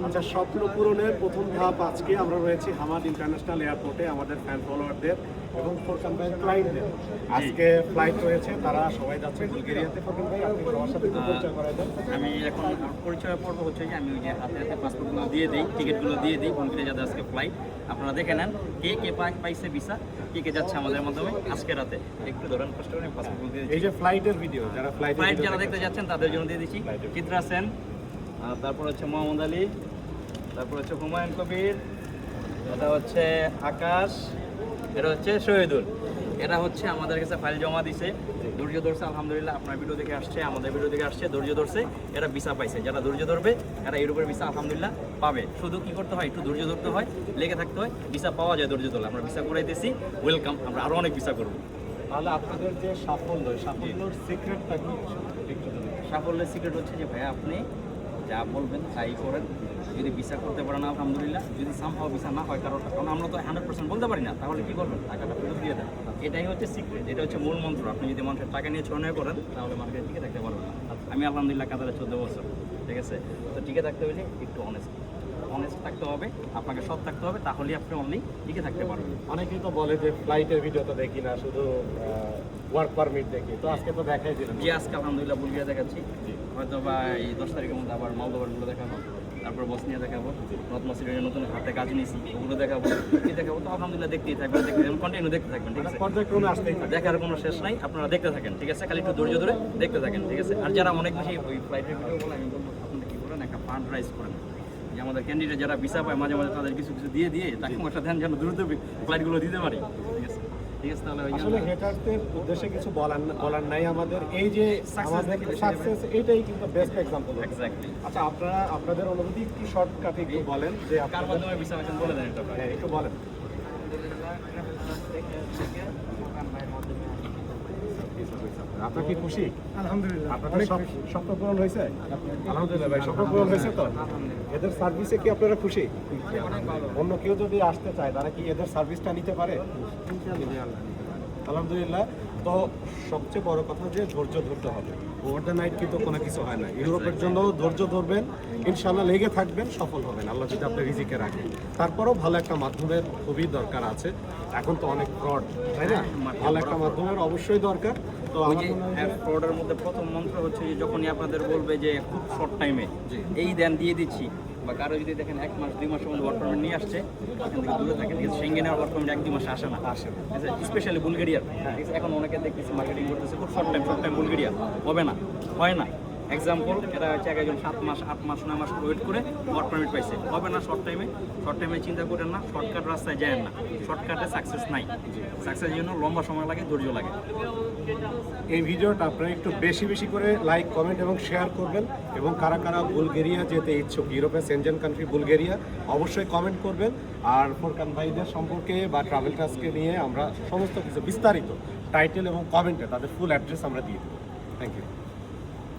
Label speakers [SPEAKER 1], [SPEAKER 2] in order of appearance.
[SPEAKER 1] আচ্ছা, স্বপ্ন পূরণের প্রথম ধাপ আজকে আমরা রয়েছি হামাদ ইন্টারন্যাশনাল এয়ারপোর্টে আমাদের ফ্যান ফলোয়ারদের এবং ফোরকান ভাইয়ের ক্লায়েন্টদের আজকে ফ্লাইট রয়েছে, তারা সবাই যাচ্ছে বুলগেরিয়াতে। ফোরকান ভাই, আপনি সবার সাথে একটু পরিচয় করাই দেন।
[SPEAKER 2] আমি এখন পরিচয় পর্ব হচ্ছে যে আমি ওই যে হাতে হাতে পাসপোর্টগুলো দিয়ে দিই, টিকিটগুলো দিয়ে দিই বুলগেরিয়া যাতে আজকে ফ্লাইট। আপনারা দেখে নেন কে কে পাইছে ভিসা, কে কে যাচ্ছে আমাদের মাধ্যমে আজকে রাতে। একটু ধরেন কষ্ট করে পাসপোর্টগুলো দিয়ে
[SPEAKER 1] এই যে ফ্লাইটের ভিডিও, যারা
[SPEAKER 2] ফ্লাইট যারা দেখতে যাচ্ছেন তাদের জন্য দিয়ে দিচ্ছি। চিত্রা সেন, তারপর হচ্ছে মোহাম্মদ আলী, তারপর হচ্ছে হুমায়ুন কবির, এটা হচ্ছে আকাশ, এটা হচ্ছে শহীদুল। এরা হচ্ছে আমাদের কাছে ফাইল জমা দিছে, ধৈর্য ধরছে আলহামদুলিল্লাহ। আপনার ভিডিও দেখে আসছে, আমাদের ভিডিও দেখে আসছে, ধৈর্য ধরছে, এরা ভিসা পাইছে। যারা ধৈর্য ধরবে এরা ইউরোপের ভিসা আলহামদুলিল্লাহ পাবে। শুধু কি করতে হয়, একটু ধৈর্য ধরতে হয়, লেগে থাকতে হয়, ভিসা পাওয়া যায় ধৈর্য ধরলে। আমরা ভিসা করাইতেছি, ওয়েলকাম, আমরা আরও অনেক ভিসা করবো।
[SPEAKER 1] তাহলে আপনাদের যে সাফল্যের সিক্রেটটা কি?
[SPEAKER 2] সাফল্যের সিক্রেট হচ্ছে যে ভাইয়া আপনি যা বলবেন তাই করেন। যদি ভিসা করতে পারেন আলহামদুলিল্লাহ, যদি সামহাও ভিসা না হয়, কারণ আমরা তো 100% বলতে পারি না, তাহলে কি করবেন, টাকাটা ফেরত দিয়ে দেন। এটাই হচ্ছে সিক্রেট, এটা হচ্ছে মূল মন্ত্র। আপনি যদি মানুষের টাকা নিয়ে ছড়ানো করেন তাহলে মানুষের টিকে থাকতে পারবেন না। আমি আলহামদুলিল্লাহ কাতারে 14 বছর, ঠিক আছে। তো টিকে থাকতে হলে একটু অনেস্ট থাকতে হবে, আপনাকে সৎ থাকতে হবে, তাহলেই আপনি অনলি টিকে থাকতে পারবেন।
[SPEAKER 1] অনেকেই তো বলে যে ফ্লাইটের ভিডিও তো দেখি না, শুধু ওয়ার্ক পারমিট দেখি, তো আজকে তো দেখাই দিলেন।
[SPEAKER 2] জি, আজকে আলহামদুলিল্লাহ বুলগেরিয়া দেখাচ্ছি, হয়তো বা এই 10 তারিখের মধ্যে আবার মলদোভারগুলো দেখাবো, তারপর বসনিয়া দেখাবো, নর্থ মাসিডোনিয়ার নতুন হাতে কাজ নিয়েছি ওগুলো দেখাবো, কি দেখাবো। তো আলহামদুলিল্লাহ দেখতেই থাকবেন, কন্টিনিউ দেখতে থাকবেন, ঠিক আছে।
[SPEAKER 1] পর্যায়ক্রমে আসতেই থাকে,
[SPEAKER 2] দেখার কোনো শেষ নাই, আপনারা দেখতে থাকেন, ঠিক আছে। খালি একটু ধৈর্য ধরে দেখতে থাকেন, ঠিক আছে। আর যারা অনেক বেশি ওই ফ্লাইটের ভিডিও বলে, আমি বলবো আপনারা কী করেন, একটা ফান্ড রাইজ করেন, যে আমাদের ক্যান্ডিডেট যারা ভিসা পায় মাঝে মাঝে তাদের কিছু দিয়ে তাকে একটা দেন, যেন দ্রুত ফ্লাইটগুলো দিতে পারি, ঠিক আছে। ঠিক আছে, তাহলে
[SPEAKER 1] আসলে হেটারদের উদ্দেশ্যে কিছু বলার নাই আমাদের। এই যে আমাদের সাকসেস, এটাই কিন্তু বেস্ট এক্সাম্পল।
[SPEAKER 2] এক্স্যাক্টলি।
[SPEAKER 1] আচ্ছা, আপনাদের অনুভূতি একটু শর্টকাটে একটু বলেন, যে
[SPEAKER 2] কার মাধ্যমে ভিসা পাচ্ছেন বলে দেন এটা।
[SPEAKER 1] হ্যাঁ, একটু বলেন। আপনার কি খুশি?
[SPEAKER 3] আলহামদুলিল্লাহ,
[SPEAKER 1] আপনাদের স্বপ্ন পূরণ হয়েছে? আলহামদুলিল্লাহ ভাই, স্বপ্ন পূরণ হয়েছে তো? এদের সার্ভিসে কি আপনারা খুশি? অন্য কেউ যদি আসতে চায় তারা কি এদের সার্ভিসটা নিতে পারে? আলহামদুলিল্লাহ। তো সবচেয়ে বড় কথা যে ধৈর্য ধরতে হবে, ওভার দ্য নাইট কিন্তু কোনো কিছু হয় না। ইউরোপের জন্য ধৈর্য ধরবেন, ইনশাল্লাহ লেগে থাকবেন, সফল হবেন আল্লাহ যদি আপনার রিজিকে রাখেন। তারপরেও ভালো একটা মাধ্যমের খুবই দরকার আছে, এখন তো অনেক ফ্রড, তাই না? ভালো একটা মাধ্যমের অবশ্যই দরকার। তো
[SPEAKER 2] ওই যে ফ্রডের মধ্যে প্রথম মন্ত্র হচ্ছে যে যখনই আপনাদের বলবে যে খুব শর্ট টাইমে এই দেন দিয়ে দিচ্ছি, বা কারো যদি দেখেন 1 মাস 2 মাসের মধ্যে ওয়ার্ক পারমিট নিয়ে আসছে, এখান থেকে দূরে থাকেন। সেঙ্গেনের ওয়ার্ক পারমিট 1-2 মাসে আসে না, স্পেশালি বুলগেরিয়ার। এখন অনেকে দেখতেছি মার্কেটিং করতেছে খুব শর্ট টাইম বুলগেরিয়া, হবে না, হয় না। এক্সাম্পল, এটা হচ্ছে একজন 7 মাস 8 মাস 9 মাস ওয়েট করে ওয়ার্ক পারমিট পাইছে, হবে না শর্ট টাইমে চিন্তা করেন না, শর্টকাট রাস্তায় যায় না, শর্টকাটে সাকসেস নাই। সাকসেসের জন্য লম্বা সময় লাগে, ধৈর্য লাগে।
[SPEAKER 1] এই ভিডিওটা আপনারা একটু বেশি করে লাইক, কমেন্ট এবং শেয়ার করবেন, এবং কারা কারা বুলগেরিয়া যেতে ইচ্ছুক, ইউরোপের সেনজেন কান্ট্রি বুলগেরিয়া, অবশ্যই কমেন্ট করবেন। আর ফোরকান ভাইদের সম্পর্কে বা ট্রাভেল টাস্কে নিয়ে আমরা সমস্ত কিছু বিস্তারিত টাইটেল এবং কমেন্টে তাদের ফুল অ্যাড্রেস আমরা দিয়ে দেবো। Thank you.